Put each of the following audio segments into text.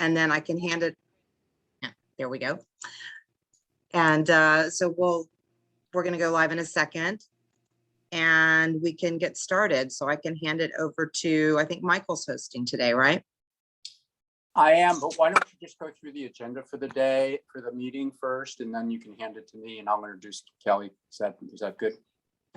and then I can hand it. Yeah, there we go. And so we're going to go live in a second, and we can get started. So I can hand it over to, I think Michael's hosting today, right? I am, but why don't you just go through the agenda for the day, for the meeting first, and then you can hand it to me and I'll introduce Kelly. Is that good?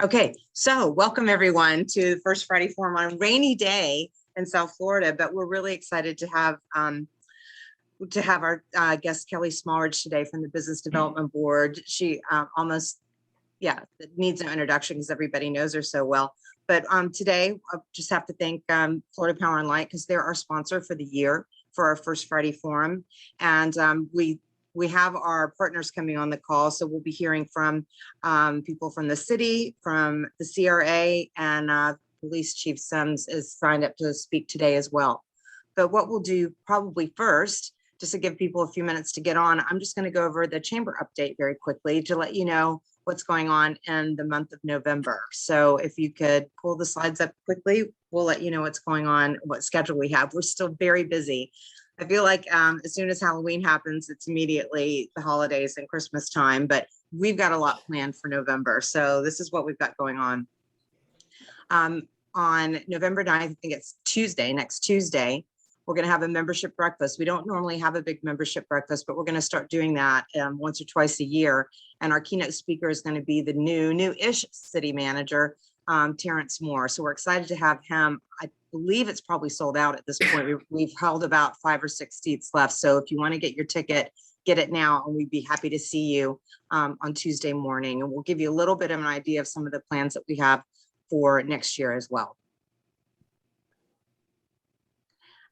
Okay, so welcome everyone to the First Friday Forum on a rainy day in South Florida, but we're really excited to have our guest Kelly Smallridge today from the Business Development Board. She needs no introduction because everybody knows her so well. But today, I just have to thank Florida Power and Light because they're our sponsor for the year for our First Friday Forum. And we have our partners coming on the call. So we'll be hearing from people from the city, from the CRA, and Police Chief Sims is signed up to speak today as well. But what we'll do probably first, just to give people a few minutes to get on, I'm just going to go over the chamber update very quickly to let you know what's going on in the month of November. So if you could pull the slides up quickly, we'll let you know what's going on, what schedule we have. We're still very busy. I feel like as soon as Halloween happens, it's immediately the holidays and Christmas time, but we've got a lot planned for November. So this is what we've got going on. On November 9th, I think it's Tuesday, next Tuesday, we're going to have a membership breakfast. We don't normally have a big membership breakfast, but we're going to start doing that once or twice a year. And our keynote speaker is going to be the new-ish city manager, Terrence Moore. So we're excited to have him. I believe it's probably sold out at this point. We've held about 5 or 6 seats left. So if you want to get your ticket, get it now, and we'd be happy to see you on Tuesday morning. And we'll give you a little bit of an idea of some of the plans that we have for next year as well.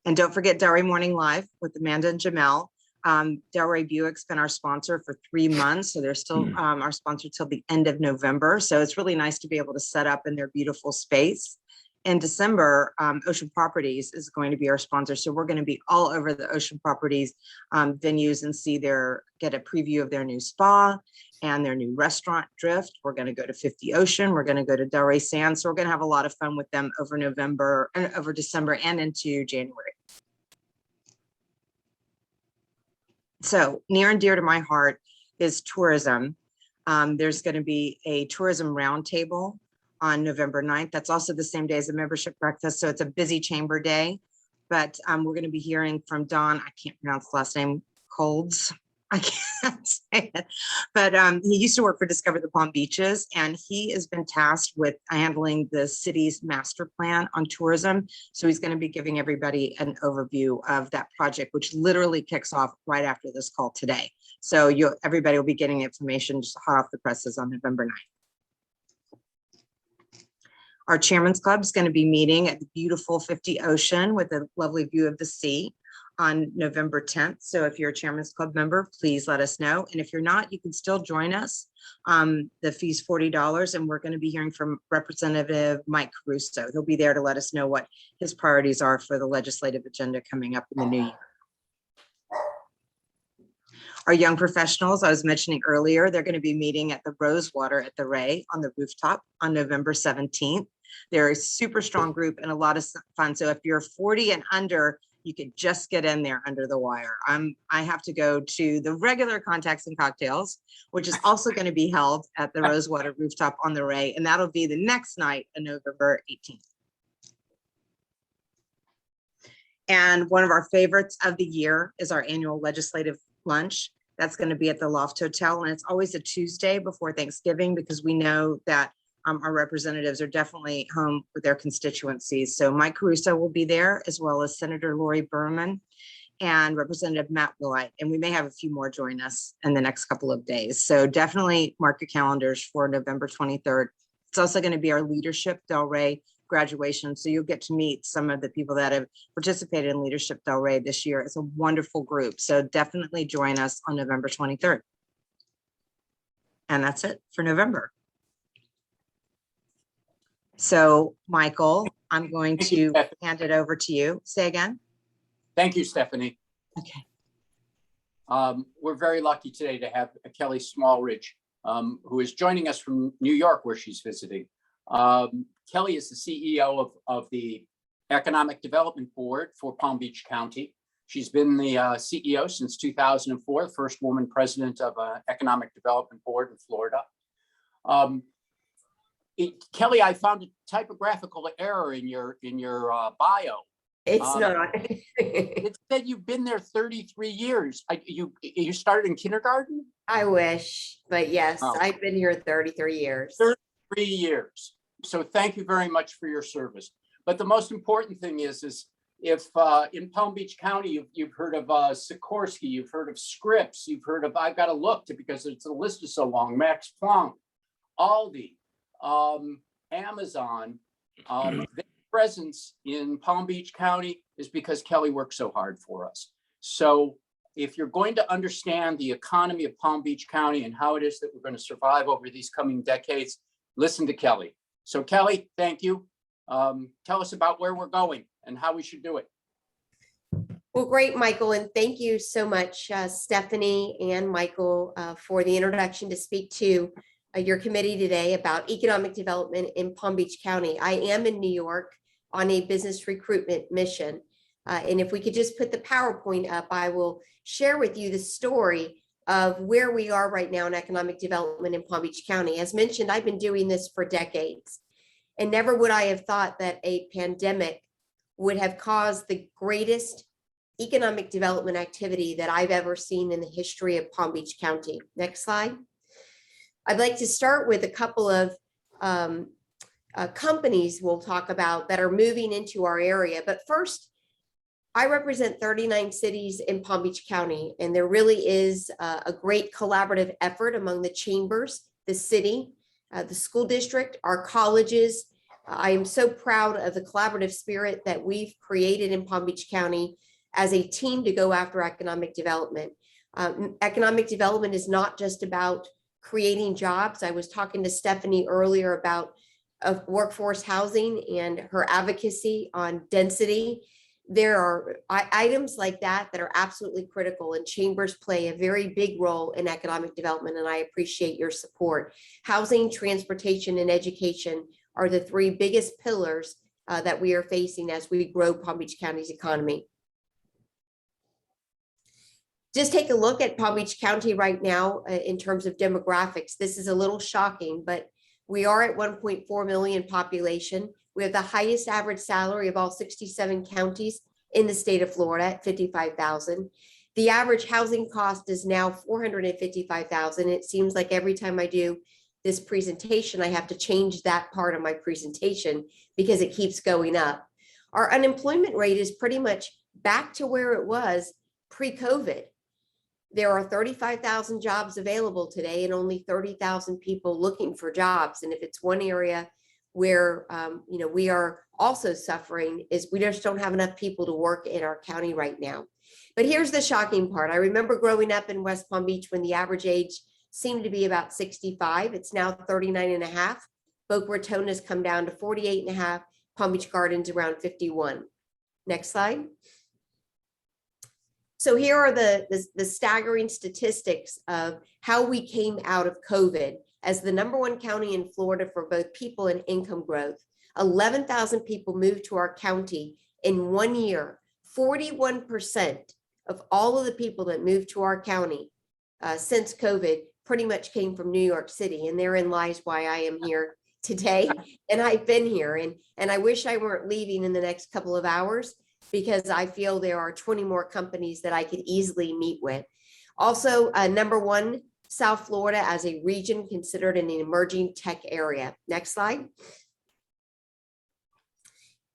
And don't forget Delray Morning Live with Amanda and Jamel. Delray Buick's been our sponsor for 3 months, so they're still our sponsor till the end of November. So it's really nice to be able to set up in their beautiful space. In December, Ocean Properties is going to be our sponsor. So we're going to be all over the Ocean Properties venues and get a preview of their new spa and their new restaurant, Drift. We're going to go to 50 Ocean. We're going to go to Delray Sands. So we're going to have a lot of fun with them over December and into January. So near and dear to my heart is tourism. There's going to be a tourism roundtable on November 9th. That's also the same day as a membership breakfast. So it's a busy chamber day, but we're going to be hearing from Don. I can't pronounce the last name, Colds. I can't say it, but he used to work for Discover the Palm Beaches, and he has been tasked with handling the city's master plan on tourism. So he's going to be giving everybody an overview of that project, which literally kicks off right after this call today. So everybody will be getting information just hot off the presses on November 9th. Our Chairman's Club is going to be meeting at the beautiful 50 Ocean with a lovely view of the sea on November 10th. So if you're a Chairman's Club member, please let us know. And if you're not, you can still join us. The fee's $40, and we're going to be hearing from Representative Mike Caruso. He'll be there to let us know what his priorities are for the legislative agenda coming up in the new year. Our young professionals, I was mentioning earlier, they're going to be meeting at the Rosewater at the Rey on the rooftop on November 17th. They're a super strong group and a lot of fun. So if you're 40 and under, you could just get in there under the wire. I have to go to the regular Contacts and Cocktails, which is also going to be held at the Rosewater rooftop on the Rey, and that'll be the next night on November 18th. And one of our favorites of the year is our annual legislative lunch. That's going to be at the Loft Hotel, and it's always a Tuesday before Thanksgiving because we know that our representatives are definitely home with their constituencies. So Mike Caruso will be there, as well as Senator Lori Berman and Representative Matt Willite. And we may have a few more join us in the next couple of days. So definitely mark your calendars for November 23rd. It's also going to be our Leadership Delray Graduation. So you'll get to meet some of the people that have participated in Leadership Delray this year. It's a wonderful group. So definitely join us on November 23rd. And that's it for November. So, Michael, I'm going to hand it over to you. Say again. Thank you, Stephanie. Okay. We're very lucky today to have Kelly Smallridge, who is joining us from New York, where she's visiting. Kelly is the CEO of the Economic Development Board for Palm Beach County. She's been the CEO since 2004, the first woman president of an economic development board in Florida. Kelly, I found a typographical error in your bio. It's not. It said you've been there 33 years. You started in kindergarten? I wish, but yes, Oh. I've been here 33 years. 33 years. So thank you very much for your service. But the most important thing is if in Palm Beach County, you've heard of Sikorsky, you've heard of Scripps, you've heard of, I've got to look to, because the list is so long, Max Planck, Aldi, Amazon, their presence in Palm Beach County is because Kelly worked so hard for us. So if you're going to understand the economy of Palm Beach County and how it is that we're going to survive over these coming decades, listen to Kelly. So Kelly, thank you. Tell us about where we're going and how we should do it. Well, great, Michael, and thank you so much, Stephanie and Michael, for the introduction to speak to your committee today about economic development in Palm Beach County. I am in New York on a business recruitment mission. And if we could just put the PowerPoint up, I will share with you the story of where we are right now in economic development in Palm Beach County. As mentioned, I've been doing this for decades, and never would I have thought that a pandemic would have caused the greatest economic development activity that I've ever seen in the history of Palm Beach County. Next slide. I'd like to start with a couple of companies we'll talk about that are moving into our area. But first, I represent 39 cities in Palm Beach County, and there really is a great collaborative effort among the chambers, the city, the school district, our colleges. I am so proud of the collaborative spirit that we've created in Palm Beach County as a team to go after economic development. Economic development is not just about creating jobs. I was talking to Stephanie earlier about workforce housing and her advocacy on density. There are items like that that are absolutely critical, and chambers play a very big role in economic development, and I appreciate your support. Housing, transportation, and education are the three biggest pillars that we are facing as we grow Palm Beach County's economy. Just take a look at Palm Beach County right now in terms of demographics. This is a little shocking, but we are at 1.4 million population. We have the highest average salary of all 67 counties in the state of Florida at $55,000. The average housing cost is now $455,000. It seems like every time I do this presentation, I have to change that part of my presentation because it keeps going up. Our unemployment rate is pretty much back to where it was pre-COVID. There are 35,000 jobs available today and only 30,000 people looking for jobs. And if it's one area where we are also suffering, is we just don't have enough people to work in our county right now. But here's the shocking part. I remember growing up in West Palm Beach when the average age seemed to be about 65. It's now 39 and a half. Boca Raton has come down to 48 and a half. Palm Beach Gardens around 51. Next slide. So here are the staggering statistics of how we came out of COVID as the #1 county in Florida for both people and income growth. 11,000 people moved to our county in 1 year. 41% of all of the people that moved to our county since COVID pretty much came from New York City. And therein lies why I am here today. And I've been here, and I wish I weren't leaving in the next couple of hours, because I feel there are 20 more companies that I could easily meet with. Also, #1, South Florida as a region considered an emerging tech area. Next slide.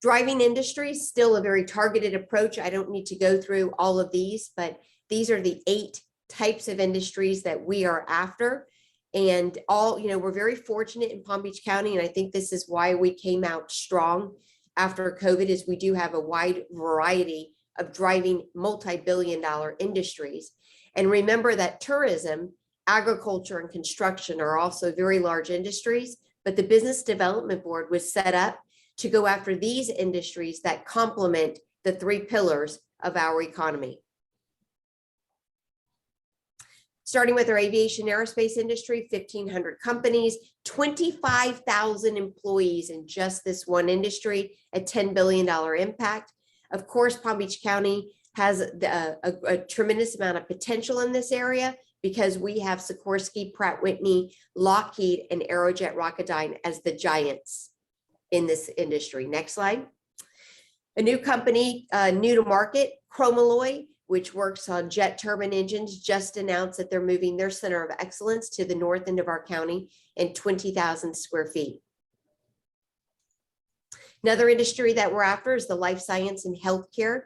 Driving industry, still a very targeted approach. I don't need to go through all of these, but these are the 8 types of industries that we are after. And all, we're very fortunate in Palm Beach County, and I think this is why we came out strong after COVID, is we do have a wide variety of driving multi-billion-dollar industries. And remember that tourism, agriculture, and construction are also very large industries, but the Business Development Board was set up to go after these industries that complement the 3 pillars of our economy. Starting with our aviation aerospace industry, 1,500 companies, 25,000 employees in just this one industry, a $10 billion impact. Of course, Palm Beach County has a tremendous amount of potential in this area because we have Sikorsky, Pratt Whitney, Lockheed, and Aerojet Rocketdyne as the giants in this industry. Next slide. A new company, new to market, Chromalloy, which works on jet turbine engines, just announced that they're moving their center of excellence to the north end of our county in 20,000 square feet. Another industry that we're after is the life science and healthcare.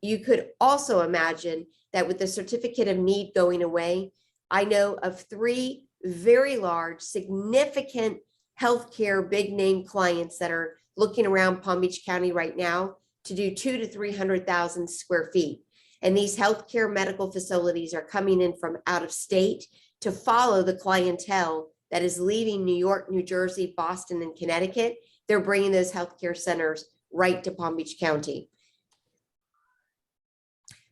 You could also imagine that with the certificate of need going away, I know of 3 very large, significant healthcare big name clients that are looking around Palm Beach County right now to do 200,000 to 300,000 square feet. And these healthcare medical facilities are coming in from out of state to follow the clientele that is leaving New York, New Jersey, Boston, and Connecticut. They're bringing those healthcare centers right to Palm Beach County.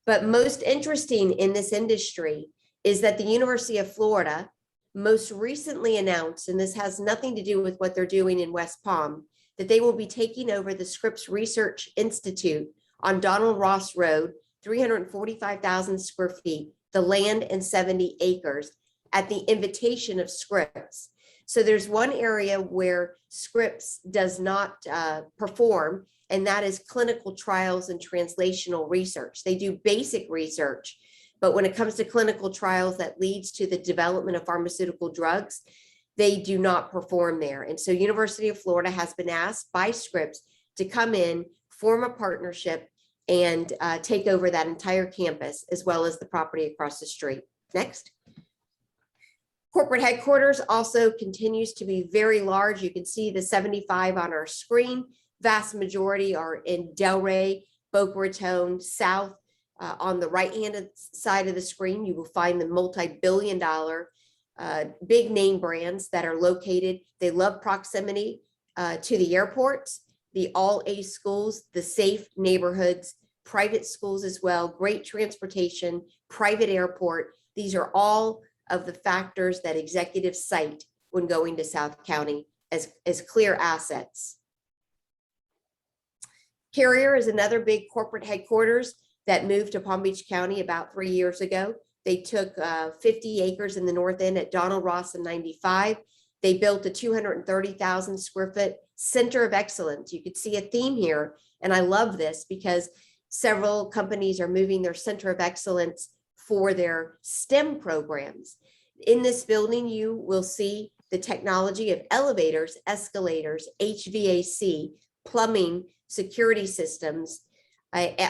But most interesting in this industry is that the University of Florida most recently announced, and this has nothing to do with what they're doing in West Palm, that they will be taking over the Scripps Research Institute on Donald Ross Road, 345,000 square feet, the land and 70 acres at the invitation of Scripps. So there's one area where Scripps does not perform, and that is clinical trials and translational research. They do basic research, but when it comes to clinical trials that leads to the development of pharmaceutical drugs, they do not perform there. And so University of Florida has been asked by Scripps to come in, form a partnership, and take over that entire campus, as well as the property across the street. Next. Corporate headquarters also continues to be very large. You can see the 75 on our screen. Vast majority are in Delray, Boca Raton, South. On the right-hand side of the screen, you will find the multi-billion-dollar big name brands that are located. They love proximity to the airports, the all A schools, the safe neighborhoods, private schools as well, great transportation, private airport. These are all of the factors that executives cite when going to South County as clear assets. Carrier is another big corporate headquarters that moved to Palm Beach County about 3 years ago. They took 50 acres in the north end at Donald Ross and 95. They built a 230,000 square foot center of excellence. You could see a theme here, and I love this because several companies are moving their center of excellence for their STEM programs. In this building, you will see the technology of elevators, escalators, HVAC, plumbing, security systems,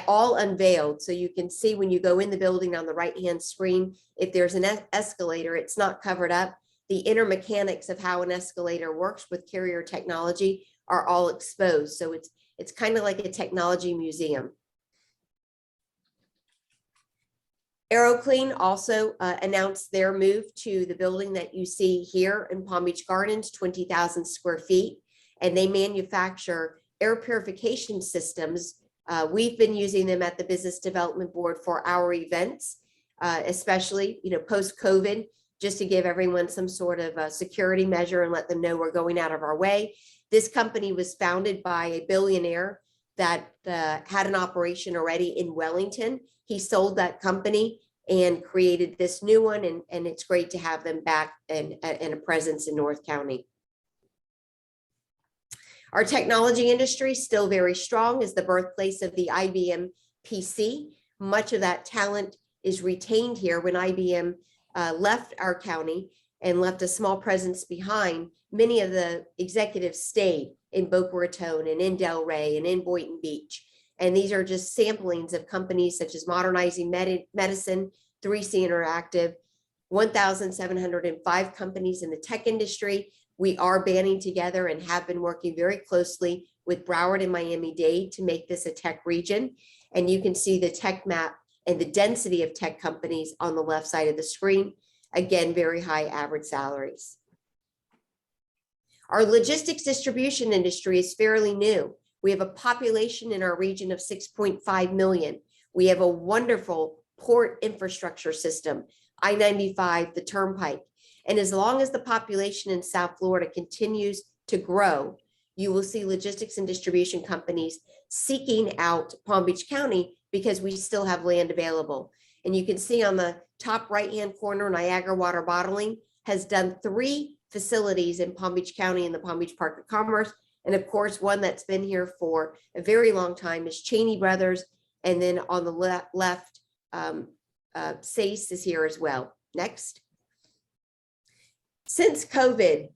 all unveiled. So you can see when you go in the building on the right-hand screen, if there's an escalator, it's not covered up. The inner mechanics of how an escalator works with Carrier technology are all exposed. So it's kind of like a technology museum. AeroClean also announced their move to the building that you see here in Palm Beach Gardens, 20,000 square feet, and they manufacture air purification systems. We've been using them at the Business Development Board for our events, especially post-COVID, just to give everyone some sort of a security measure and let them know we're going out of our way. This company was founded by a billionaire that had an operation already in Wellington. He sold that company and created this new one, and it's great to have them back and a presence in North County. Our technology industry, still very strong, is the birthplace of the IBM PC. Much of that talent is retained here. When IBM left our county and left a small presence behind, many of the executives stayed in Boca Raton and in Delray and in Boynton Beach. And these are just samplings of companies such as Modernizing Medicine, 3C Interactive, 1,705 companies in the tech industry. We are banding together and have been working very closely with Broward and Miami-Dade to make this a tech region. And you can see the tech map and the density of tech companies on the left side of the screen. Again, very high average salaries. Our logistics distribution industry is fairly new. We have a population in our region of 6.5 million. We have a wonderful port infrastructure system, I-95, the Turnpike. And as long as the population in South Florida continues to grow, you will see logistics and distribution companies seeking out Palm Beach County because we still have land available. And you can see on the top right-hand corner, Niagara Water Bottling has done 3 facilities in Palm Beach County in the Palm Beach Park of Commerce. And of course, one that's been here for a very long time is Cheney Brothers. And then on the left, SACE is here as well. Next. Since COVID,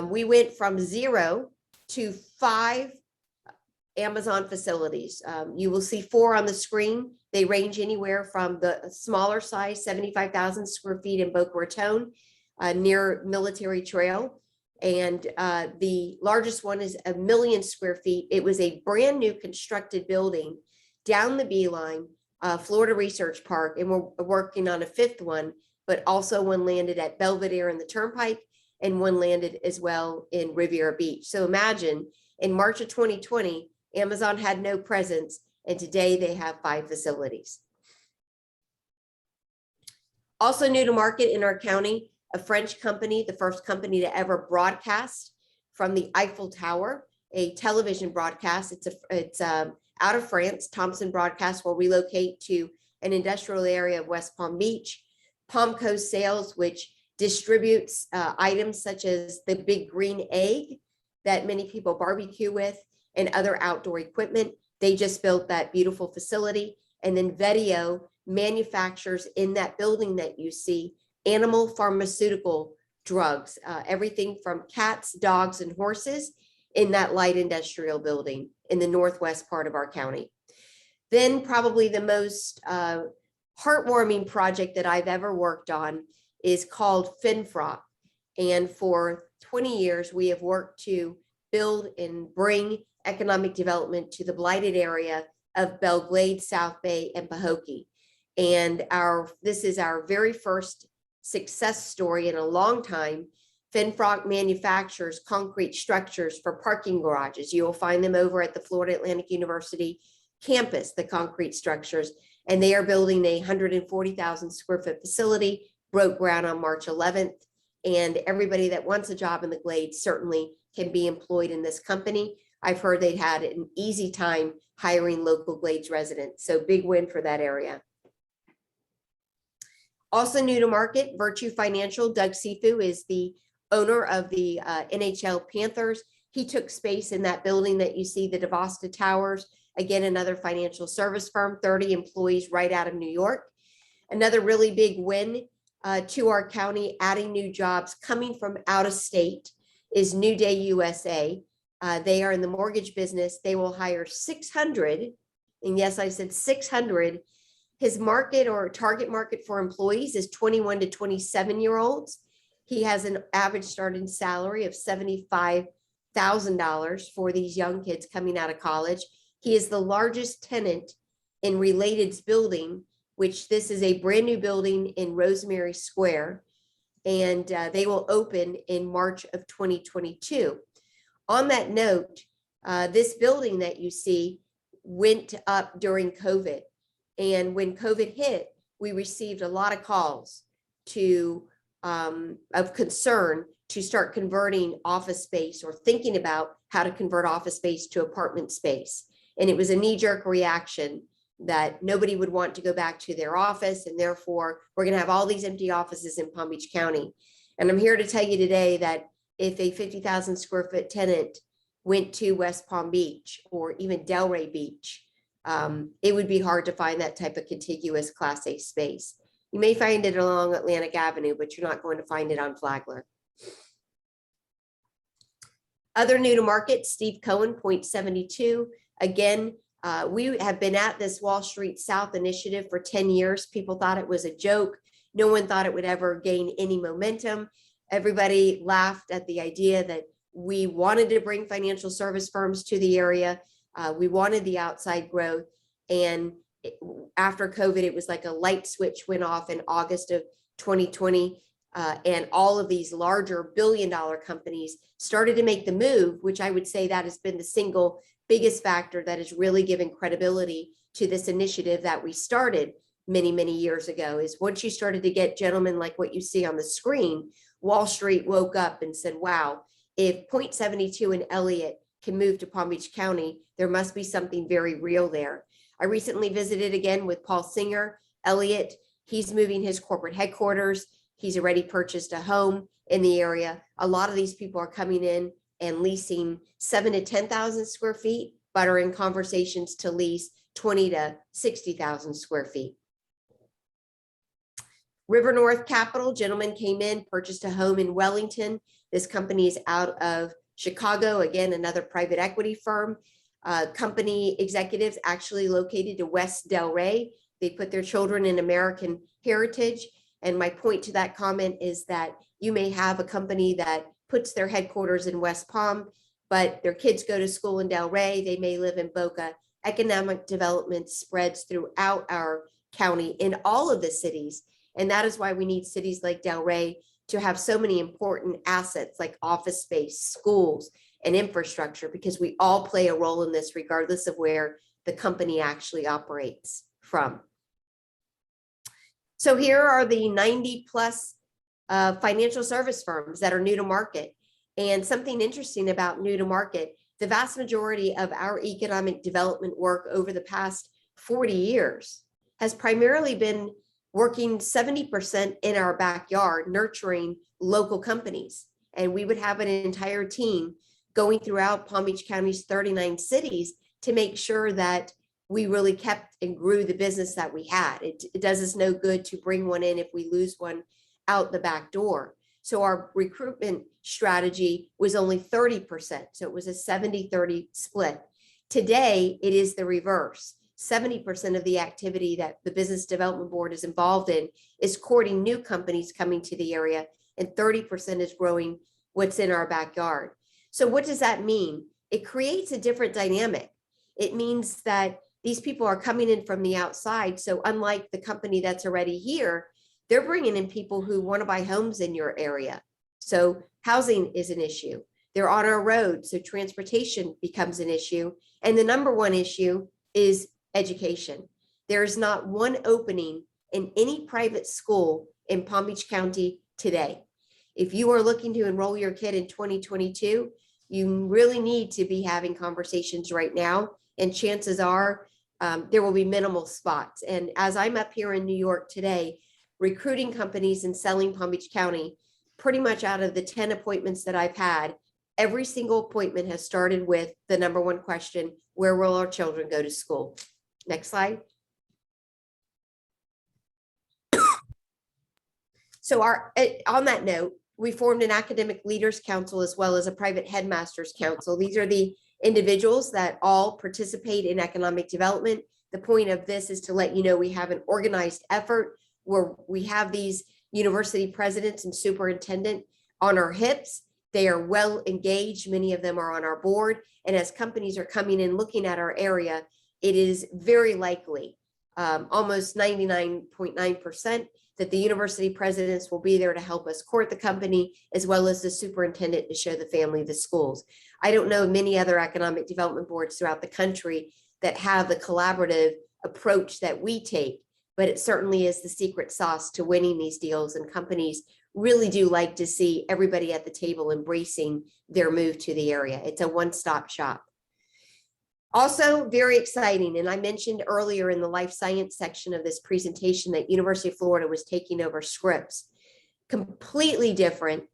we went from 0 to 5 Amazon facilities. You will see 4 on the screen. They range anywhere from the smaller size, 75,000 square feet in Boca Raton, near Military Trail. And the largest one is 1 million square feet. It was a brand new constructed building down the Beeline, Florida Research Park. And we're working on a 5th one, but also one landed at Belvedere in the Turnpike and one landed as well in Riviera Beach. So imagine in March of 2020, Amazon had no presence, and today they have 5 facilities. Also new to market in our county, a French company, the first company to ever broadcast from the Eiffel Tower, a television broadcast. It's out of France. Thompson Broadcast will relocate to an industrial area of West Palm Beach. Palm Coast Sales, which distributes items such as the big green egg that many people barbecue with and other outdoor equipment. They just built that beautiful facility. And then Vetio manufactures in that building that you see animal pharmaceutical drugs, everything from cats, dogs, and horses in that light industrial building in the northwest part of our county. Then probably the most heartwarming project that I've ever worked on is called FinFrock. And for 20 years, we have worked to build and bring economic development to the blighted area of Belle Glade, South Bay, and Pahokee. And this is our very first success story in a long time. FinFrock manufactures concrete structures for parking garages. You will find them over at the Florida Atlantic University campus, the concrete structures, and they are building a 140,000 square foot facility, broke ground on March 11th. And everybody that wants a job in the Glade certainly can be employed in this company. I've heard they'd had an easy time hiring local Glades residents. So big win for that area. Also new to market, Virtue Financial. Doug Sifu is the owner of the NHL Panthers. He took space in that building that you see, the DeVosta Towers. Again, another financial service firm, 30 employees right out of New York. Another really big win to our county, adding new jobs coming from out of state, is New Day USA. They are in the mortgage business. They will hire 600, and yes, I said 600. His market or target market for employees is 21 to 27-year-olds. He has an average starting salary of $75,000 for these young kids coming out of college. He is the largest tenant in Related's building, which this is a brand new building in Rosemary Square, and they will open in March of 2022. On that note, this building that you see went up during COVID. And when COVID hit, we received a lot of calls of concern to start converting office space or thinking about how to convert office space to apartment space. And it was a knee-jerk reaction that nobody would want to go back to their office, and therefore we're going to have all these empty offices in Palm Beach County. And I'm here to tell you today that if a 50,000 square foot tenant went to West Palm Beach or even Delray Beach, it would be hard to find that type of contiguous Class A space. You may find it along Atlantic Avenue, but you're not going to find it on Flagler. Other new to market, Steve Cohen, Point 72. Again, we have been at this Wall Street South initiative for 10 years. People thought it was a joke. No one thought it would ever gain any momentum. Everybody laughed at the idea that we wanted to bring financial service firms to the area. We wanted the outside growth. And after COVID, it was like a light switch went off in August of 2020. And all of these larger billion-dollar companies started to make the move, which I would say that has been the single biggest factor that has really given credibility to this initiative that we started many, many years ago. Is once you started to get gentlemen like what you see on the screen, Wall Street woke up and said, wow, if Point 72 and Elliott can move to Palm Beach County, there must be something very real there. I recently visited again with Paul Singer, Elliott. He's moving his corporate headquarters. He's already purchased a home in the area. A lot of these people are coming in and leasing 7,000 to 10,000 square feet, but are in conversations to lease 20 to 60,000 square feet. River North Capital, gentleman came in, purchased a home in Wellington. This company is out of Chicago, again, another private equity firm. Company executives actually located to West Del Rey. They put their children in American heritage. And my point to that comment is that you may have a company that puts their headquarters in West Palm, but their kids go to school in Del Rey. They may live in Boca. Economic development spreads throughout our county in all of the cities. And that is why we need cities like Del Rey to have so many important assets like office space, schools, and infrastructure, because we all play a role in this regardless of where the company actually operates from. So here are the 90 plus financial service firms that are new to market. And something interesting about new to market, the vast majority of our economic development work over the past 40 years has primarily been working 70% in our backyard, nurturing local companies. And we would have an entire team going throughout Palm Beach County's 39 cities to make sure that we really kept and grew the business that we had. It does us no good to bring one in if we lose one out the back door. So our recruitment strategy was only 30%. So it was a 70-30 split. Today, it is the reverse. 70% of the activity that the Business Development Board is involved in is courting new companies coming to the area, and 30% is growing what's in our backyard. So what does that mean? It creates a different dynamic. It means that these people are coming in from the outside. So unlike the company that's already here, they're bringing in people who want to buy homes in your area. So housing is an issue. They're on our road, so transportation becomes an issue. And the number one issue is education. There is not one opening in any private school in Palm Beach County today. If you are looking to enroll your kid in 2022, you really need to be having conversations right now. And chances are there will be minimal spots. And as I'm up here in New York today, recruiting companies and selling Palm Beach County, pretty much out of the 10 appointments that I've had, every single appointment has started with the number one question: where will our children go to school? Next slide. So on that note, we formed an academic leaders council as well as a private headmasters council. These are the individuals that all participate in economic development. The point of this is to let you know we have an organized effort where we have these university presidents and superintendent on our hips. They are well engaged. Many of them are on our board. And as companies are coming in looking at our area, it is very likely, almost 99.9%, that the university presidents will be there to help us court the company, as well as the superintendent to show the family the schools. I don't know many other economic development boards throughout the country that have the collaborative approach that we take, but it certainly is the secret sauce to winning these deals. And companies really do like to see everybody at the table embracing their move to the area. It's a one-stop shop. Also very exciting, and I mentioned earlier in the life science section of this presentation that University of Florida was taking over Scripps. Completely different,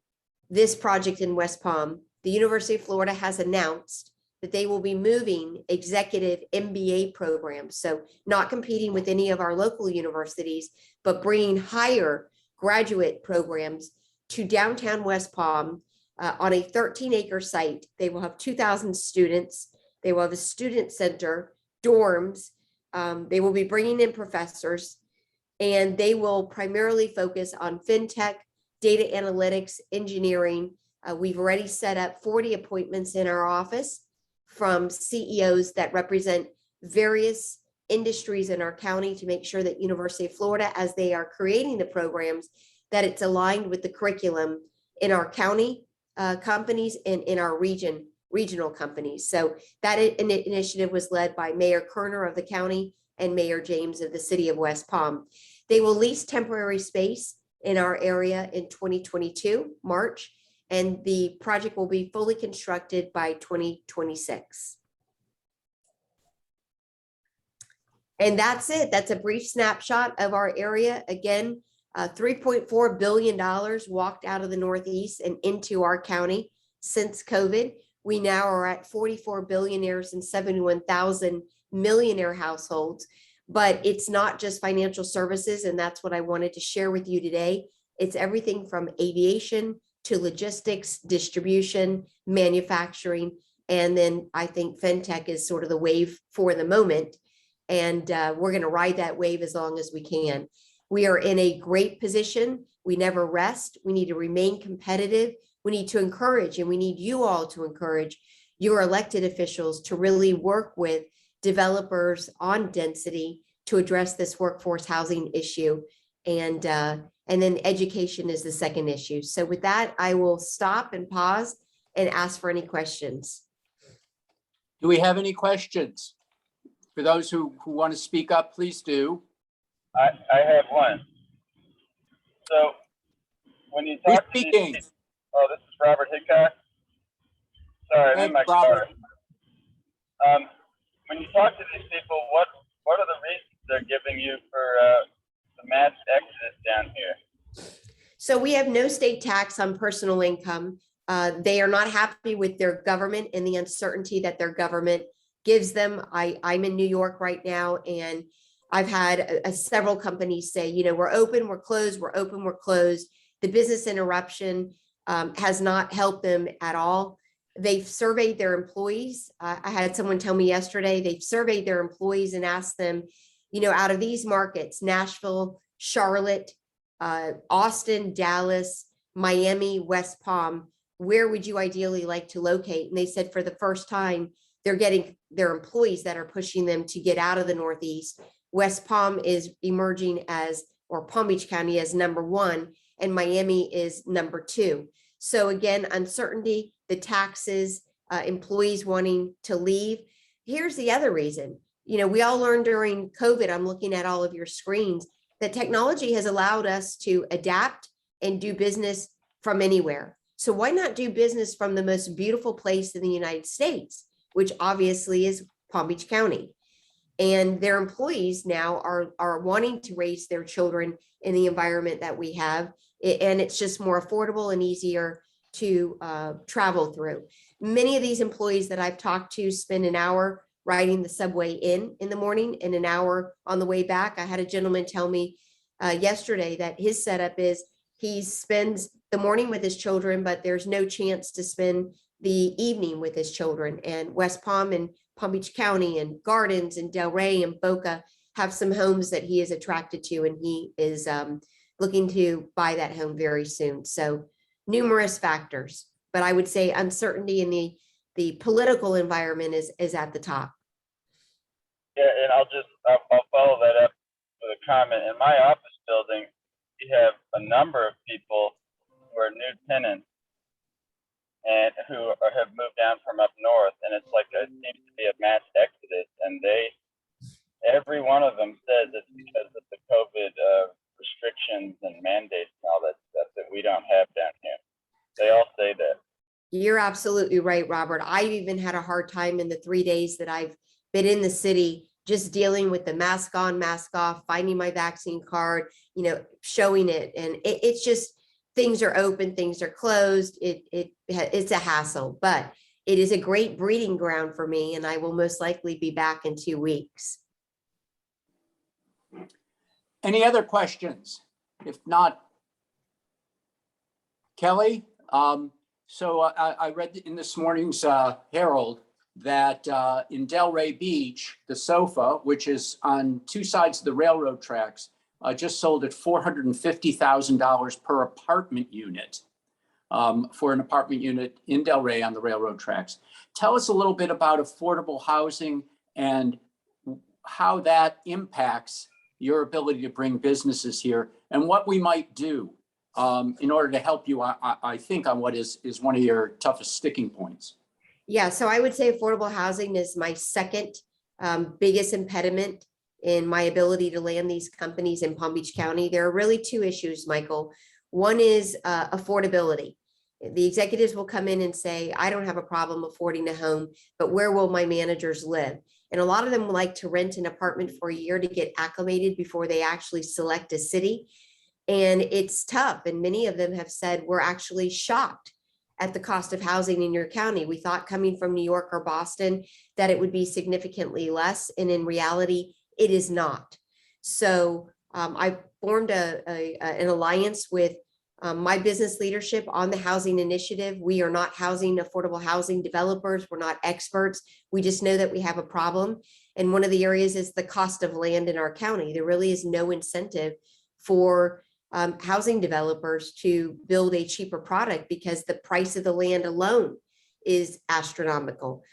this project in West Palm. The University of Florida has announced that they will be moving executive MBA programs. So not competing with any of our local universities, but bringing higher graduate programs to downtown West Palm on a 13-acre site. They will have 2,000 students. They will have a student center, dorms. They will be bringing in professors, and they will primarily focus on fintech, data analytics, engineering. We've already set up 40 appointments in our office from CEOs that represent various industries in our county to make sure that University of Florida, as they are creating the programs, that it's aligned with the curriculum in our county companies and in our regional companies. So that initiative was led by Mayor Kerner of the county and Mayor James of the city of West Palm. They will lease temporary space in our area in 2022, March, and the project will be fully constructed by 2026. And that's it. That's a brief snapshot of our area. Again, $3.4 billion walked out of the Northeast and into our county since COVID. We now are at 44 billionaires and 71,000 millionaire households. But it's not just financial services, and that's what I wanted to share with you today. It's everything from aviation to logistics, distribution, manufacturing, and then I think fintech is sort of the wave for the moment. And we're going to ride that wave as long as we can. We are in a great position. We never rest. We need to remain competitive. We need to encourage, and we need you all to encourage your elected officials to really work with developers on density to address this workforce housing issue. And then education is the second issue. So with that, I will stop and pause and ask for any questions. Do we have any questions? For those who want to speak up, please do. I have one. So when you Who's talk to these speaking? people, oh, this is Robert Hickok. Sorry, I'm in my Thanks, Robert. car. When you talk to these people, what are the reasons they're giving you for the mass exodus down here? So we have no state tax on personal income. They are not happy with their government and the uncertainty that their government gives them. I'm in New York right now, and I've had several companies say, you know, we're open, we're closed, we're open, we're closed. The business interruption has not helped them at all. They've surveyed their employees. I had someone tell me yesterday, they've surveyed their employees and asked them, you know, out of these markets, Nashville, Charlotte, Austin, Dallas, Miami, West Palm, where would you ideally like to locate? And they said for the first time, they're getting their employees that are pushing them to get out of the Northeast. West Palm is emerging as, or Palm Beach County as #1, and Miami is #2. So again, uncertainty, the taxes, employees wanting to leave. Here's the other reason. You know, we all learned during COVID, I'm looking at all of your screens, that technology has allowed us to adapt and do business from anywhere. So why not do business from the most beautiful place in the United States, which obviously is Palm Beach County? And their employees now are wanting to raise their children in the environment that we have. And it's just more affordable and easier to travel through. Many of these employees that I've talked to spend an hour riding the subway in the morning and an hour on the way back. I had a gentleman tell me yesterday that his setup is he spends the morning with his children, but there's no chance to spend the evening with his children. And West Palm and Palm Beach County and Gardens and Delray and Boca have some homes that he is attracted to, and he is looking to buy that home very soon. So numerous factors, but I would say uncertainty in the political environment is at the top. Yeah, and I'll follow that up with a comment. In my office building, we have a number of people who are new tenants and who have moved down from up north, and it's like it seems to be a mass exodus. And every one of them says it's because of the COVID restrictions and mandates and all that stuff that we don't have down here. They all say that. You're absolutely right, Robert. I've even had a hard time in the 3 days that I've been in the city, just dealing with the mask on, mask off, finding my vaccine card, you know, showing it. And it's just, things are open, things are closed. It's a hassle, but it is a great breeding ground for me, and I will most likely be back in 2 weeks. Any other questions? If not, Kelly, so I read in this morning's Herald that in Delray Beach, the sofa, which is on 2 sides of the railroad tracks, just sold at $450,000 per apartment unit for an apartment unit in Delray on the railroad tracks. Tell us a little bit about affordable housing and how that impacts your ability to bring businesses here and what we might do in order to help you, I think, on what is one of your toughest sticking points. Yeah, so I would say affordable housing is my second biggest impediment in my ability to land these companies in Palm Beach County. There are really 2 issues, Michael. One is affordability. The executives will come in and say, I don't have a problem affording a home, but where will my managers live? And a lot of them like to rent an apartment for a year to get acclimated before they actually select a city. And it's tough. And many of them have said, we're actually shocked at the cost of housing in your county. We thought coming from New York or Boston that it would be significantly less. And in reality, it is not. So I formed an alliance with my business leadership on the housing initiative. We are not affordable housing developers. We're not experts. We just know that we have a problem. And one of the areas is the cost of land in our county. There really is no incentive for housing developers to build a cheaper product because the price of the land alone is astronomical.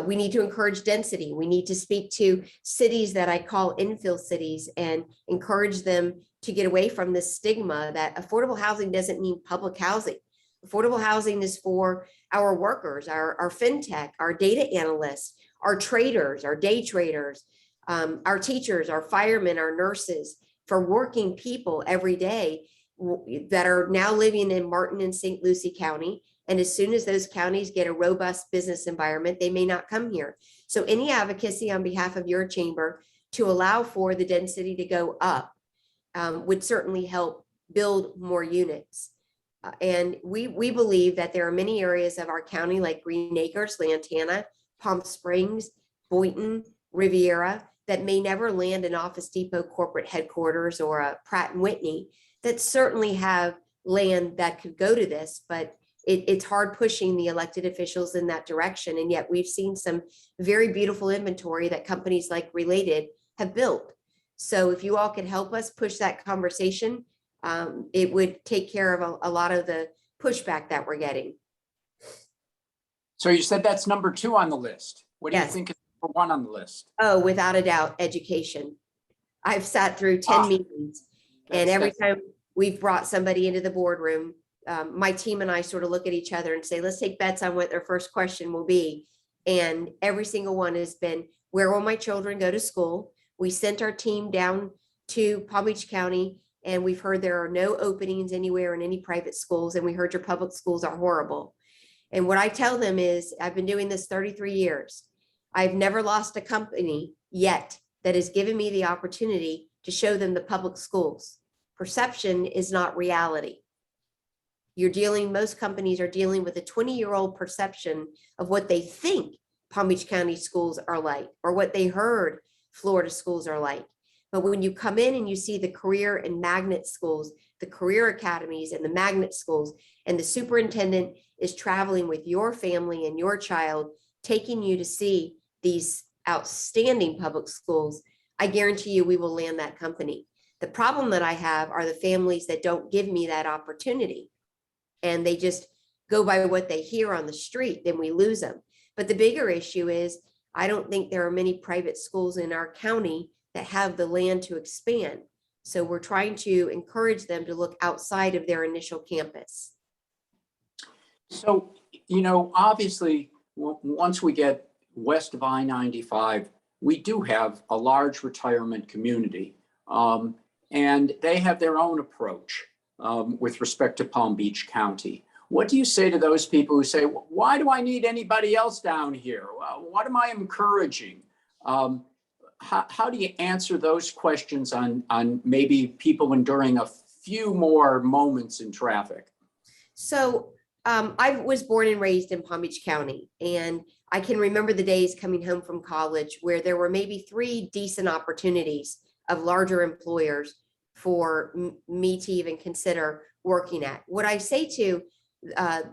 We need to encourage density. We need to speak to cities that I call infill cities and encourage them to get away from this stigma that affordable housing doesn't mean public housing. Affordable housing is for our workers, our fintech, our data analysts, our traders, our day traders, our teachers, our firemen, our nurses, for working people every day that are now living in Martin and St. Lucie County. And as soon as those counties get a robust business environment, they may not come here. So any advocacy on behalf of your chamber to allow for the density to go up would certainly help build more units. And we believe that there are many areas of our county like Green Acres, Lantana, Palm Springs, Boynton, Riviera, that may never land an Office Depot corporate headquarters or a Pratt and Whitney that certainly have land that could go to this, but it's hard pushing the elected officials in that direction. And yet we've seen some very beautiful inventory that companies like Related have built. So if you all could help us push that conversation, it would take care of a lot of the pushback that we're getting. So you said that's number 2 on the list. What do you Yes. think is number 1 on the list? Oh, without a doubt, education. I've sat through 10 meetings, and every time we've brought somebody into the boardroom, my team and I sort of look at each other and say, let's take bets on what their first question will be. And every single one has been, where will my children go to school? We sent our team down to Palm Beach County, and we've heard there are no openings anywhere in any private schools. And we heard your public schools are horrible. And what I tell them is, I've been doing this 33 years. I've never lost a company yet that has given me the opportunity to show them the public schools. Perception is not reality. Most companies are dealing with a 20-year-old perception of what they think Palm Beach County schools are like, or what they heard Florida schools are like. But when you come in and you see the career and magnet schools, the career academies and the magnet schools, and the superintendent is traveling with your family and your child, taking you to see these outstanding public schools, I guarantee you we will land that company. The problem that I have are the families that don't give me that opportunity, and they just go by what they hear on the street, then we lose them. But the bigger issue is, I don't think there are many private schools in our county that have the land to expand. So we're trying to encourage them to look outside of their initial campus. So, obviously, once we get west of I-95, we do have a large retirement community, and they have their own approach with respect to Palm Beach County. What do you say to those people who say, why do I need anybody else down here? What am I encouraging? How do you answer those questions on maybe people enduring a few more moments in traffic? So I was born and raised in Palm Beach County, and I can remember the days coming home from college where there were maybe 3 decent opportunities of larger employers for me to even consider working at. What I say to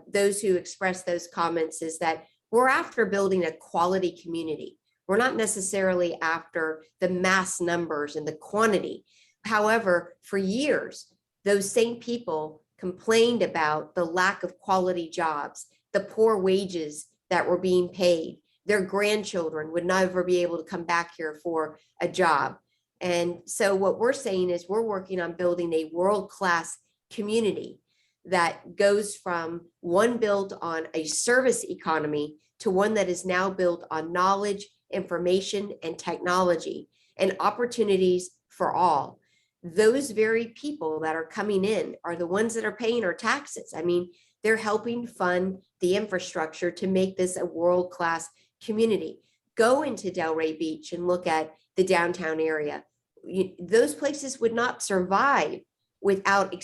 those who express those comments is that we're after building a quality community. We're not necessarily after the mass numbers and the quantity. However, for years, those same people complained about the lack of quality jobs, the poor wages that were being paid. Their grandchildren would never be able to come back here for a job. And so what we're saying is we're working on building a world-class community that goes from one built on a service economy to one that is now built on knowledge, information, and technology, and opportunities for all. Those very people that are coming in are the ones that are paying our taxes. I mean, they're helping fund the infrastructure to make this a world-class community. go into Delray Beach and look at the downtown area. Those places would not survive without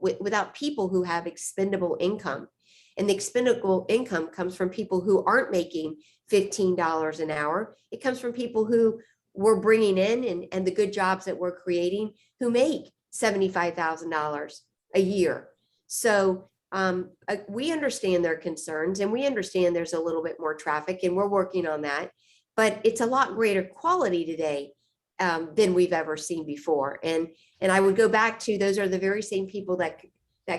without people who have expendable income. And the expendable income comes from people who aren't making $15 an hour. It comes from people who we're bringing in and the good jobs that we're creating who make $75,000 a year. So we understand their concerns, and we understand there's a little bit more traffic, and we're working on that. But it's a lot greater quality today than we've ever seen before. And I would go back to, those are the very same people that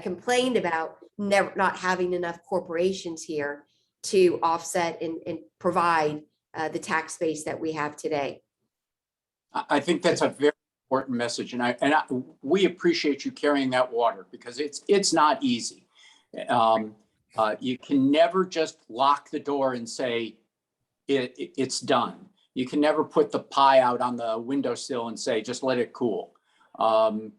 complained about not having enough corporations here to offset and provide the tax base that we have today. I think that's a very important message, and we appreciate you carrying that water, because it's not easy. You can never just lock the door and say it's done. You can never put the pie out on the windowsill and say just let it cool.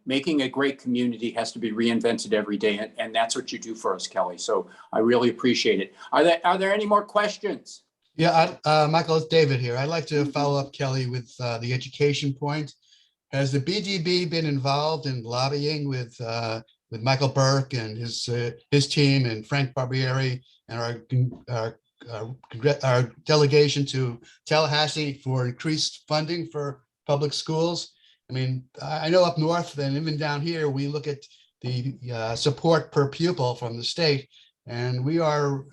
Making a great community has to be reinvented every day, and that's what you do for us, Kelly. So I really appreciate it. Are there any more questions? Yeah, Michael, it's David here. I'd like to follow up, Kelly, with the education point. Has the BDB been involved in lobbying with Michael Burke and his team and Frank Barbieri and our delegation to Tallahassee for increased funding for public schools? I mean, I know up north and even down here, we look at the support per pupil from the state, and we are,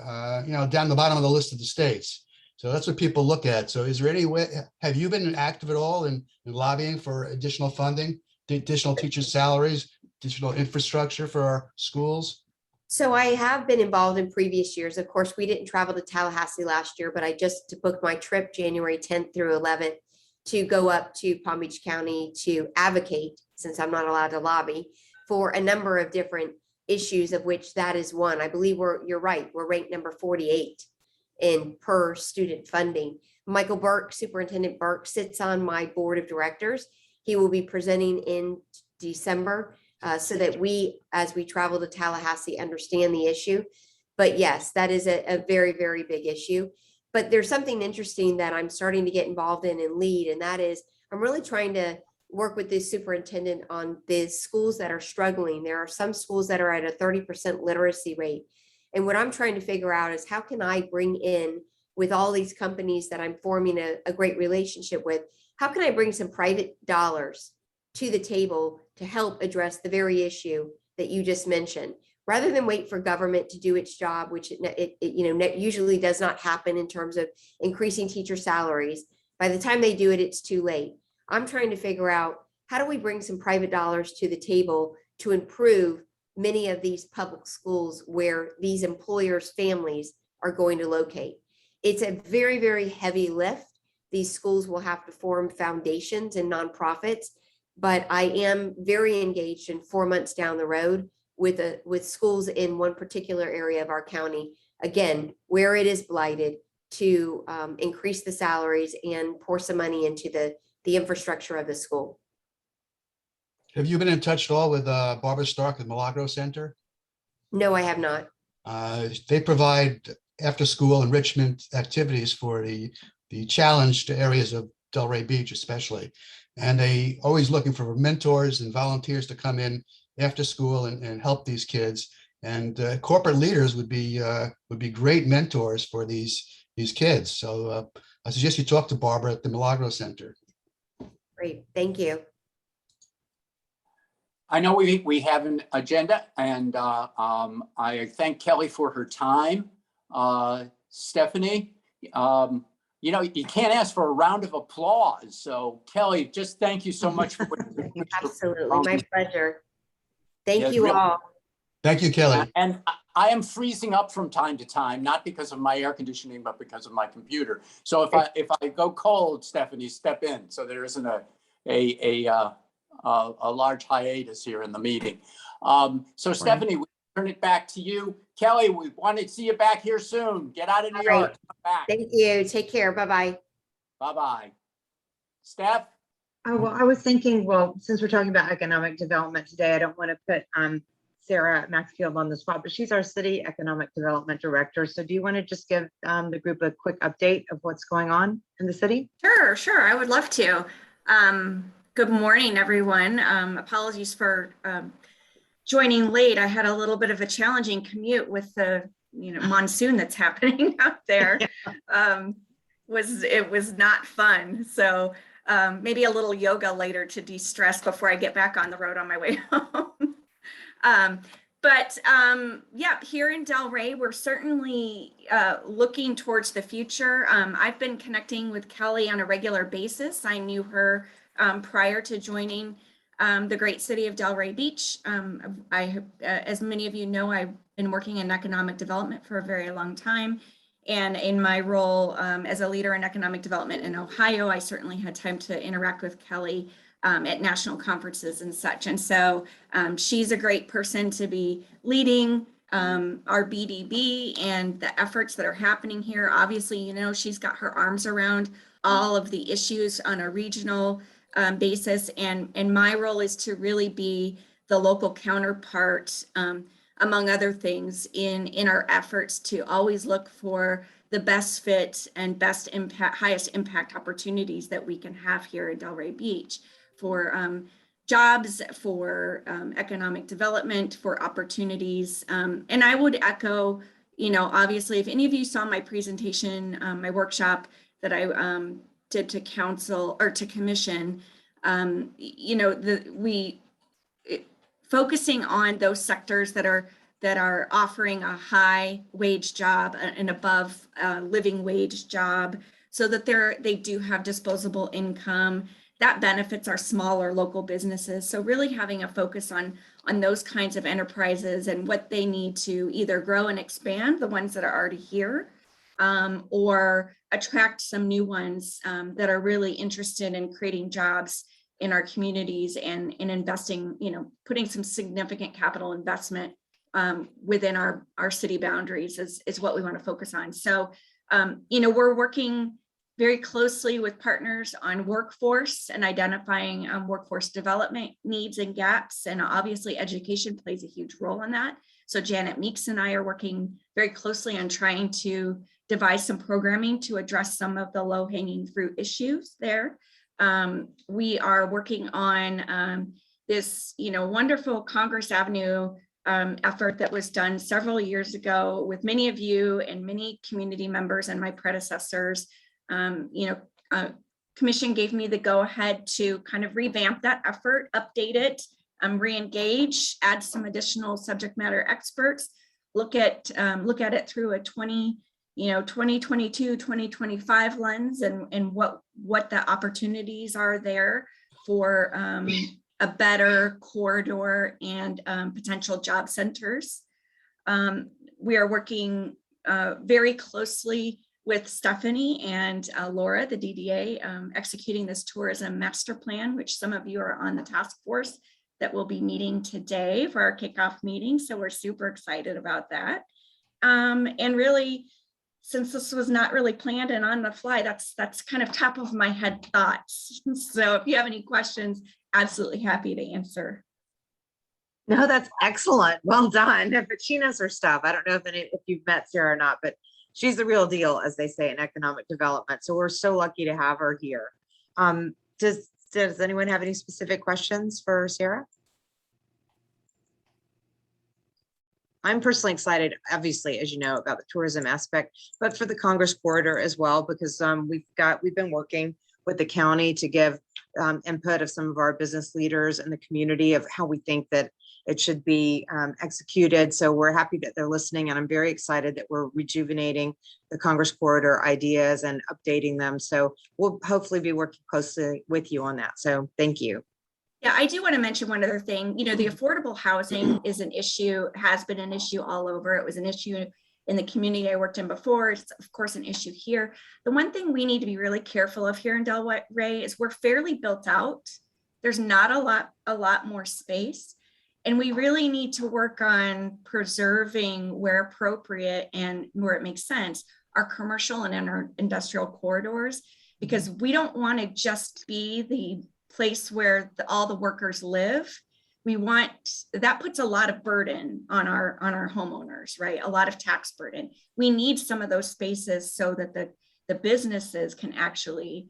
down the bottom of the list of the states. So that's what people look at. So is there any way, have you been active at all in lobbying for additional funding, additional teachers' salaries, additional infrastructure for our schools? So I have been involved in previous years. Of course, we didn't travel to Tallahassee last year, but I just booked my trip January 10th through 11th to go up to Palm Beach County to advocate, since I'm not allowed to lobby, for a number of different issues, of which that is one. I believe you're right, we're ranked number 48 in per student funding. Michael Burke, Superintendent Burke, sits on my board of directors. He will be presenting in December so that we, as we travel to Tallahassee, understand the issue. But yes, that is a very, very big issue. But there's something interesting that I'm starting to get involved in and lead, and that is I'm really trying to work with this superintendent on the schools that are struggling. There are some schools that are at a 30% literacy rate. And what I'm trying to figure out is how can I bring in, with all these companies that I'm forming a great relationship with, how can I bring some private dollars to the table to help address the very issue that you just mentioned, rather than wait for government to do its job, which it usually does not happen in terms of increasing teacher salaries. By the time they do it, it's too late. I'm trying to figure out, how do we bring some private dollars to the table to improve many of these public schools where these employers' families are going to locate. It's a very, very heavy lift. These schools will have to form foundations and nonprofits, but I am very engaged in 4 months down the road with schools in one particular area of our county, again, where it is blighted, to increase the salaries and pour some money into the infrastructure of the school. Have you been in touch at all with Barbara Stark at Milagro Center? No, I have not. They provide after-school enrichment activities for the challenged areas of Delray Beach especially. And they always looking for mentors and volunteers to come in after school and help these kids. And corporate leaders would be great mentors for these kids. So I suggest you talk to Barbara at the Milagro Center. Great, thank you. I know we have an agenda, and I thank Kelly for her time. Stephanie, you can't ask for a round of applause. So Kelly, just thank you so much for what you do. Absolutely, my pleasure. Thank Yes, you really. all. Thank you, Kelly. And I am freezing up from time to time, not because of my air conditioning, but because of my computer. So if I go cold, Stephanie, step in, so there isn't a large hiatus here in the meeting. So Stephanie, we turn it back to you. Kelly, we want to see you back here soon. Get out of New York. Come back. Thank you. Take care. Bye-bye. Bye-bye. Steph? Oh, well, I was thinking, well, since we're talking about economic development today, I don't want to put Sarah Maxfield on the spot, but she's our City Economic Development Director. So do you want to just give the group a quick update of what's going on in the city? Sure. I would love to. Good morning, everyone. Apologies for joining late. I had a little bit of a challenging commute with the monsoon that's happening out there. It was not fun. So maybe a little yoga later to de-stress before I get back on the road on my way home. Yeah, here in Delray, we're certainly looking towards the future. I've been connecting with Kelly on a regular basis. I knew her prior to joining the great city of Delray Beach. As many of you know, I've been working in economic development for a very long time. And in my role as a leader in economic development in Ohio, I certainly had time to interact with Kelly at national conferences and such. And so she's a great person to be leading our BDB and the efforts that are happening here. Obviously, she's got her arms around all of the issues on a regional basis. And my role is to really be the local counterpart, among other things, in our efforts to always look for the best fit and best impact, highest impact opportunities that we can have here in Delray Beach for jobs, for economic development, for opportunities. And I would echo, obviously, if any of you saw my presentation, my workshop that I did to council or to commission, focusing on those sectors that are offering a high wage job, an above living wage job, so that they do have disposable income that benefits our smaller local businesses. So really having a focus on those kinds of enterprises and what they need to either grow and expand, the ones that are already here, or attract some new ones that are really interested in creating jobs in our communities and in investing, putting some significant capital investment within our city boundaries is what we want to focus on. So, we're working very closely with partners on workforce and identifying workforce development needs and gaps. And obviously education plays a huge role in that. So Janet Meeks and I are working very closely on trying to devise some programming to address some of the low-hanging fruit issues there. We are working on this, wonderful Congress Avenue effort that was done several years ago with many of you and many community members and my predecessors. Commission gave me the go-ahead to kind of revamp that effort, update it, re-engage, add some additional subject matter experts, look at it through a 2022, 2025 lens and what the opportunities are there for a better corridor and potential job centers. We are working very closely with Stephanie and Laura, the DDA, executing this tourism master plan, which some of you are on the task force that will be meeting today for our kickoff meeting. So we're super excited about that. And really, since this was not really planned and on the fly, that's kind of top of my head thoughts. So if you have any questions, absolutely happy to answer. No, that's excellent. Well done. But she knows her stuff. I don't know if you've met Sarah or not, but she's the real deal, as they say, in economic development. So we're so lucky to have her here. Does anyone have any specific questions for Sarah? I'm personally excited, obviously, as you know, about the tourism aspect, but for the Congress corridor as well, because we've been working with the county to give input of some of our business leaders in the community of how we think that it should be executed. So we're happy that they're listening, and I'm very excited that we're rejuvenating the Congress corridor ideas and updating them. So we'll hopefully be working closely with you on that. So thank you. Yeah, I do want to mention one other thing. The affordable housing is an issue, has been an issue all over. It was an issue in the community I worked in before. It's of course an issue here. The one thing we need to be really careful of here in Delray is we're fairly built out. There's not a lot more space. And we really need to work on preserving, where appropriate and where it makes sense, our commercial and our industrial corridors, because we don't want to just be the place where all the workers live. that puts a lot of burden on our homeowners, right? A lot of tax burden. We need some of those spaces so that the businesses can actually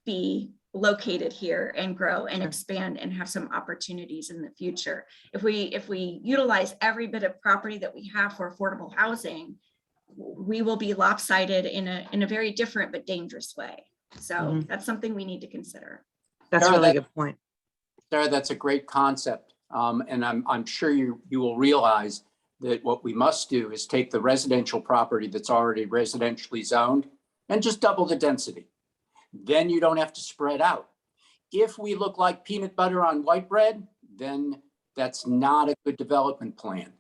be located here and grow and expand and have some opportunities in the future. If we utilize every bit of property that we have for affordable housing, we will be lopsided in a very different but dangerous way. So that's something we need to consider. That's a really good point. Sarah, that's a great concept. And I'm sure you will realize that what we must do is take the residential property that's already residentially zoned and just double the density. Then you don't have to spread out. If we look like peanut butter on white bread, then that's not a good development plan.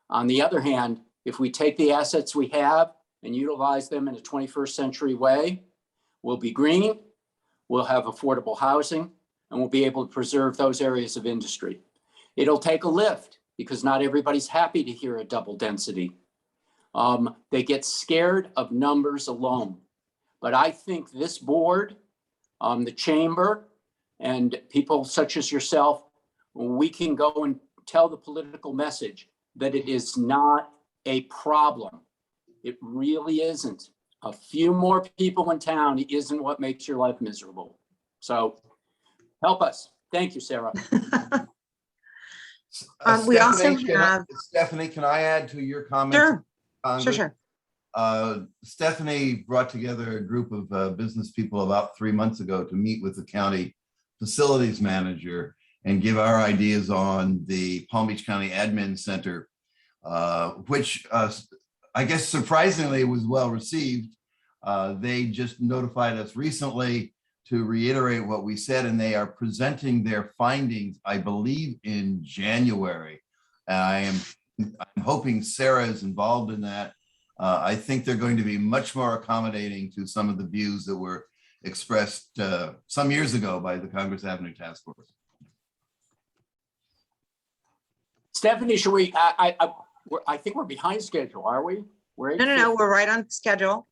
On the other hand, if we take the assets we have and utilize them in a 21st century way, we'll be green, we'll have affordable housing, and we'll be able to preserve those areas of industry. It'll take a lift because not everybody's happy to hear a double density. They get scared of numbers alone. But I think this board, the chamber, and people such as yourself, we can go and tell the political message that it is not a problem. It really isn't. A few more people in town isn't what makes your life miserable. So help us. Thank you, Sarah. We also Stephanie, have. Stephanie, can I add to your comments? Sure. Stephanie brought together a group of business people about 3 months ago to meet with the county facilities manager and give our ideas on the Palm Beach County Admin Center, which I guess surprisingly was well received. They just notified us recently to reiterate what we said, and they are presenting their findings, I believe, in January. I'm hoping Sarah is involved in that. I think they're going to be much more accommodating to some of the views that were expressed some years ago by the Congress Avenue Task Force. Stephanie, should we, I think we're behind schedule, are we? No, we're right on schedule.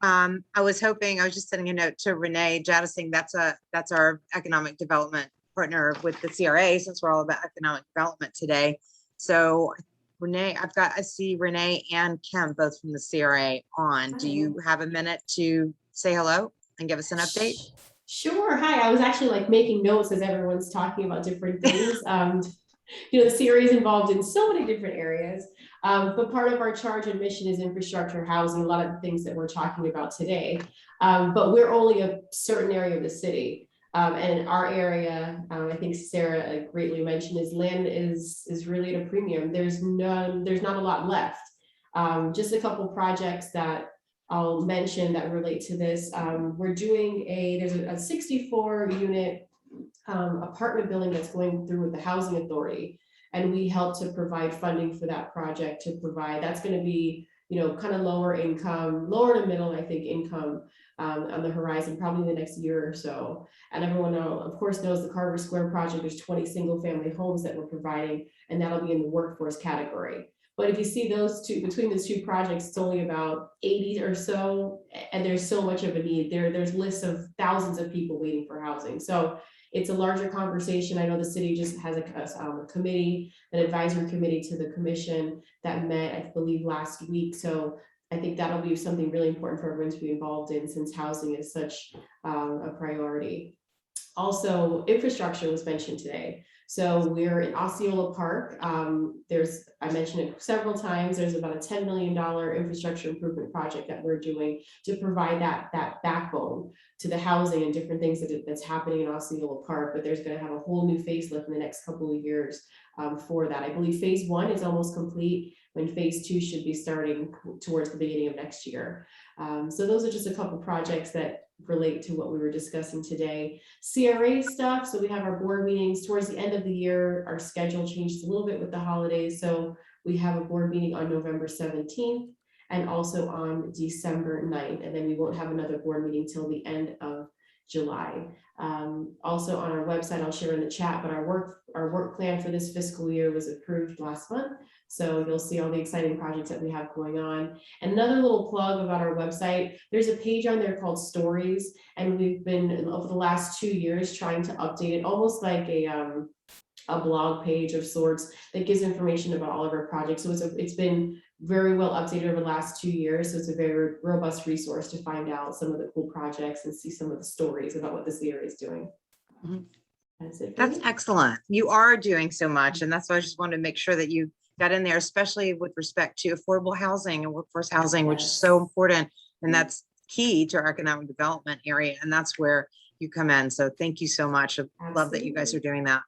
I was just sending a note to Renee Jadising. That's our economic development partner with the CRA, since we're all about economic development today. So Renee, I see Renee and Kim both from the CRA on. Do you have a minute to say hello and give us an update? Sure. Hi. I was actually like making notes as everyone's talking about different things. The CRA is involved in so many different areas, but part of our charge and mission is infrastructure, housing, a lot of the things that we're talking about today. But we're only a certain area of the city. And our area, I think Sarah greatly mentioned, is land is really at a premium. There's not a lot left. Just a couple projects that I'll mention that relate to this. We're doing there's a 64 unit apartment building that's going through with the housing authority. And we help to provide funding for that project that's going to be, kind of lower to middle, I think, income on the horizon, probably in the next year or so. And everyone of course knows the Carver Square project. There's 20 single family homes that we're providing, and that'll be in the workforce category. But if you see those two, between those two projects, it's only about 80 or so, and there's so much of a need. There's lists of thousands of people waiting for housing. So it's a larger conversation. I know the city just has a committee, an advisory committee to the commission that met, I believe, last week. So I think that'll be something really important for everyone to be involved in, since housing is such a priority. Also, infrastructure was mentioned today. So we're in Osceola Park. I mentioned it several times, there's about a $10 million infrastructure improvement project that we're doing to provide that backbone to the housing and different things that's happening in Osceola Park. But there's going to have a whole new facelift in the next couple of years for that. I believe phase 1 is almost complete, when phase 2 should be starting towards the beginning of next year. So those are just a couple projects that relate to what we were discussing today. CRA stuff. So we have our board meetings towards the end of the year. Our schedule changes a little bit with the holidays. So we have a board meeting on November 17th and also on December 9th. And then we won't have another board meeting till the end of July. Also on our website, I'll share in the chat, but our work plan for this fiscal year was approved last month. So you'll see all the exciting projects that we have going on. And another little plug about our website, there's a page on there called Stories. And we've been, over the last 2 years, trying to update it, almost like a blog page of sorts that gives information about all of our projects. So it's been very well updated over the last 2 years. So it's a very robust resource to find out some of the cool projects and see some of the stories about what the CRA is doing. Mhm. That's it. for That's me. excellent. You are doing so much. And that's why I just wanted to make sure that you got in there, especially with respect to affordable housing and workforce housing, which is so important. And that's key to our economic development area. And that's where you come in. So thank you so much. I love that you guys are doing that.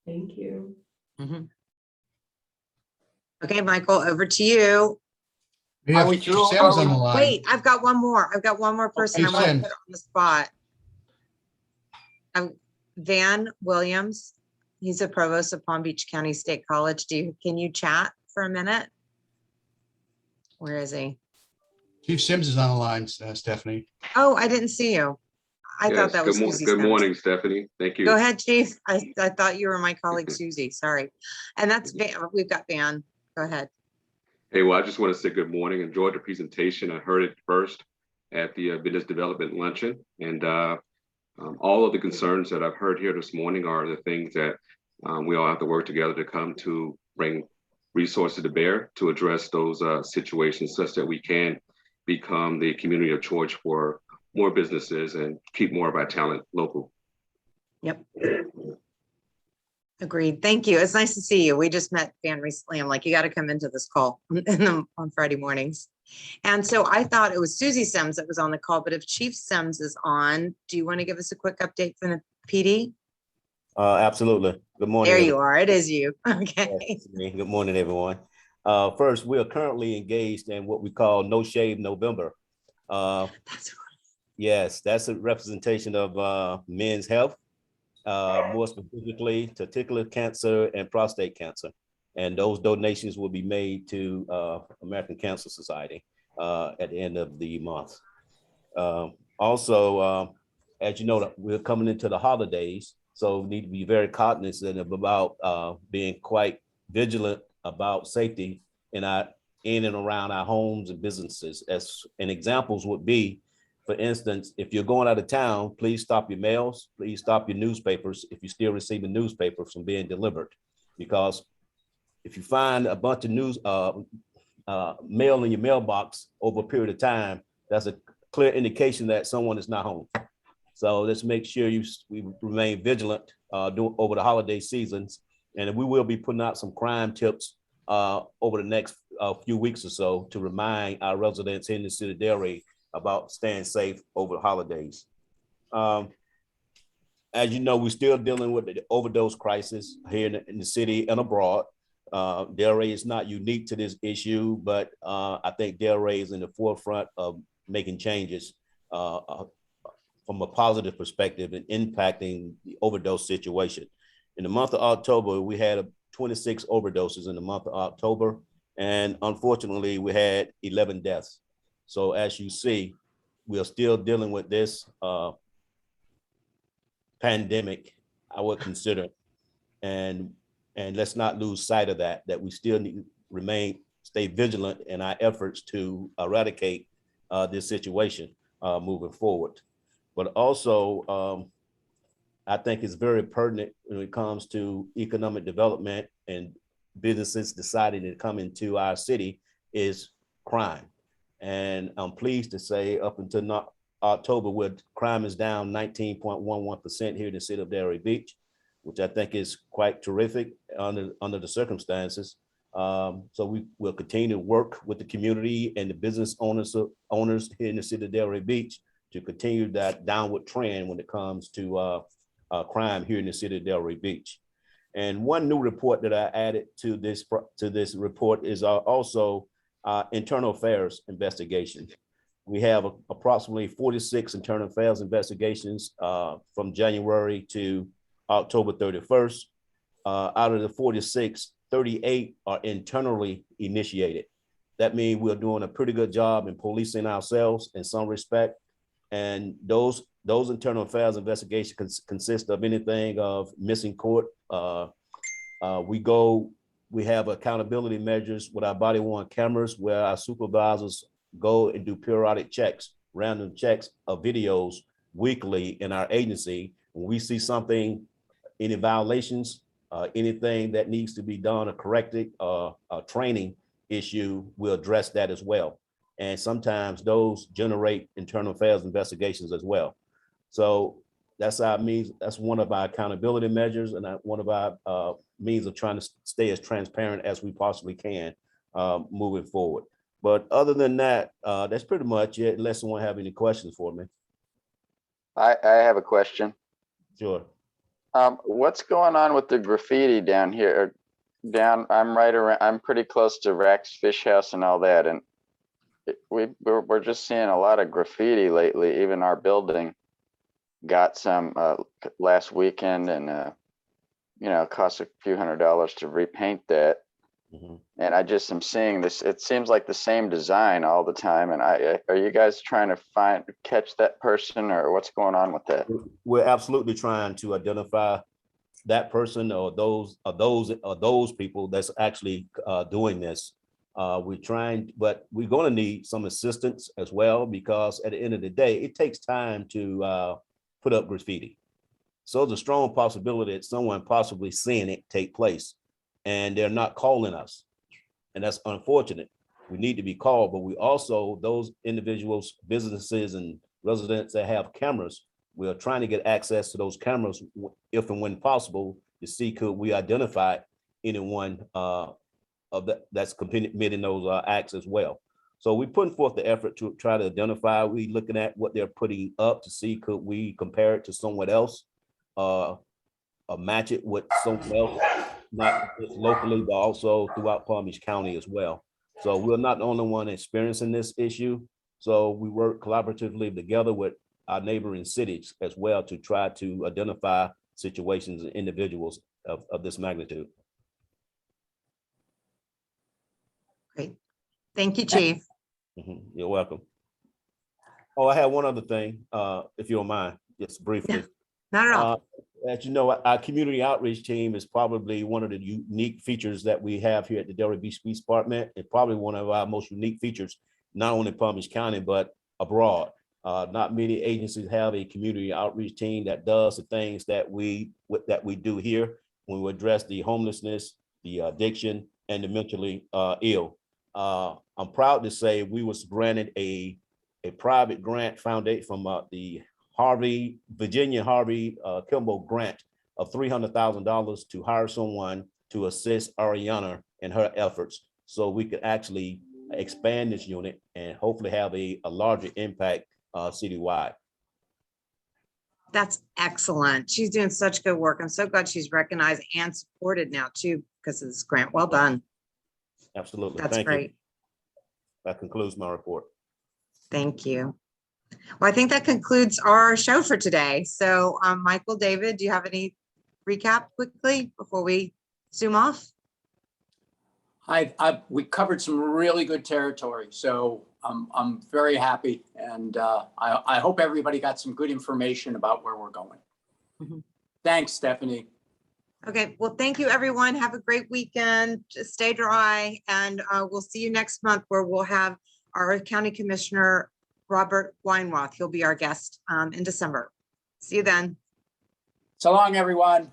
Thank you. Mhm. Okay, Michael, over to you. We Are have we Chief through? Sims on the line. Wait, I've got one more. I've got one more person I Chief want to Sims. put on the spot. Van Williams. He's a provost of Palm Beach County State College. Can you chat for a minute? Where is he? Chief Sims is on the line, Stephanie. Oh, I didn't see you. I thought Yes, that was Susie good Sims. morning, Stephanie. Thank you. Go ahead, Chief. I thought you were my colleague Susie. Sorry. And that's Van. We've got Van. Go ahead. Hey, well, I just want to say good morning. Enjoyed the presentation. I heard it first at the Business Development Luncheon. And all of the concerns that I've heard here this morning are the things that we all have to work together to come to bring resources to bear to address those situations such that we can become the community of choice for more businesses and keep more of our talent local. Yep. Agreed. Thank you. It's nice to see you. We just met Van recently. I'm like, you got to come into this call on Friday mornings. And so I thought it was Susie Sims that was on the call, but if Chief Sims is on, do you want to give us a quick update from the PD? Absolutely. Good morning. There you are. It is you. Okay. It's me. Good morning, everyone. First, we are currently engaged in what we call No Shave November. That's Yes, that's a representation of men's health, more specifically testicular cancer and prostate cancer. And those donations will be made to American Cancer Society at the end of the month. Also, as you know, we're coming into the holidays, so we need to be very cognizant about being quite vigilant about safety in and around our homes and businesses. And examples would be, for instance, if you're going out of town, please stop your mails, please stop your newspapers if you're still receiving newspapers from being delivered. Because if you find a bunch of mail in your mailbox over a period of time, that's a clear indication that someone is not home. So let's make sure we remain vigilant over the holiday seasons. And we will be putting out some crime tips over the next few weeks or so to remind our residents in the city of Delray about staying safe over the holidays. As you know, we're still dealing with the overdose crisis here in the city and abroad. Delray is not unique to this issue, but I think Delray is in the forefront of making changes from a positive perspective and impacting the overdose situation. In the month of October, we had 26 overdoses in the month of October, and unfortunately, we had 11 deaths. So as you see, we are still dealing with this pandemic, I would consider, and let's not lose sight of that we still need to stay vigilant in our efforts to eradicate this situation moving forward. But also, I think it's very pertinent when it comes to economic development and businesses deciding to come into our city is crime. And I'm pleased to say up until October, where crime is down 19.11% here in the city of Delray Beach, which I think is quite terrific under the circumstances. So we will continue to work with the community and the business owners here in the city of Delray Beach to continue that downward trend when it comes to crime here in the city of Delray Beach. And one new report that I added to this report is also internal affairs investigation. We have approximately 46 internal affairs investigations from January to October 31st. Out of the 46, 38 are internally initiated. That means we're doing a pretty good job in policing ourselves in some respect. And those internal affairs investigations consist of anything of missing court. We have accountability measures with our body-worn cameras where our supervisors go and do periodic checks, random checks of videos weekly in our agency. When we see something, any violations, Anything that needs to be done or corrected, a training issue, we'll address that as well. And sometimes those generate internal affairs investigations as well. So that's our means. That's one of our accountability measures, and one of our means of trying to stay as transparent as we possibly can moving forward. But other than that, that's pretty much it, unless someone have any questions for me. I have a question. Sure. What's going on with the graffiti down here? I'm right around, I'm pretty close to Rack's Fish House and all that, and we're just seeing a lot of graffiti lately. Even our building got some last weekend, and it cost a few $100s to repaint that. Mhm. And I just am seeing this. It seems like the same design all the time. And are you guys trying to catch that person, or what's going on with that? We're absolutely trying to identify that person or those people that's actually doing this. We're trying, but we're going to need some assistance as well, because at the end of the day, it takes time to put up graffiti. So there's a strong possibility that someone possibly seeing it take place and they're not calling us. And that's unfortunate. We need to be called, but we also, those individuals, businesses and residents that have cameras, we are trying to get access to those cameras if and when possible to see could we identify anyone that's committing those acts as well. So we're putting forth the effort to try to identify. We looking at what they're putting up to see could we compare it to someone else, or match it with someone else, not just locally, but also throughout Palm Beach County as well. So we're not the only one experiencing this issue. So we work collaboratively together with our neighboring cities as well to try to identify situations and individuals of this magnitude. Great. Thank you, Chief. You're welcome. Oh, I have one other thing, if you don't mind, just briefly. Not at all. As you know, our community outreach team is probably one of the unique features that we have here at the Delray Beach Police Department, and probably one of our most unique features, not only in Palm Beach County, but abroad. Not many agencies have a community outreach team that does the things that we do here when we address the homelessness, the addiction, and the mentally ill. I'm proud to say we was granted a private grant foundation from the Virginia Harvey Kimball grant of $300,000 to hire someone to assist Ariana in her efforts, so we could actually expand this unit and hopefully have a larger impact citywide. That's excellent. She's doing such good work. I'm so glad she's recognized and supported now too, because of this grant. Well done. Absolutely. That's Thank great. you. That concludes my report. Thank you. Well, I think that concludes our show for today. So Michael, David, do you have any recap quickly before we zoom off? We covered some really good territory, so I'm very happy, and I hope everybody got some good information about where we're going. Mhm. Thanks, Stephanie. Okay, well, thank you, everyone. Have a great weekend. Just stay dry, and we'll see you next month, where we'll have our County Commissioner, Robert Weinroth. He'll be our guest in December. See you then. So long, everyone.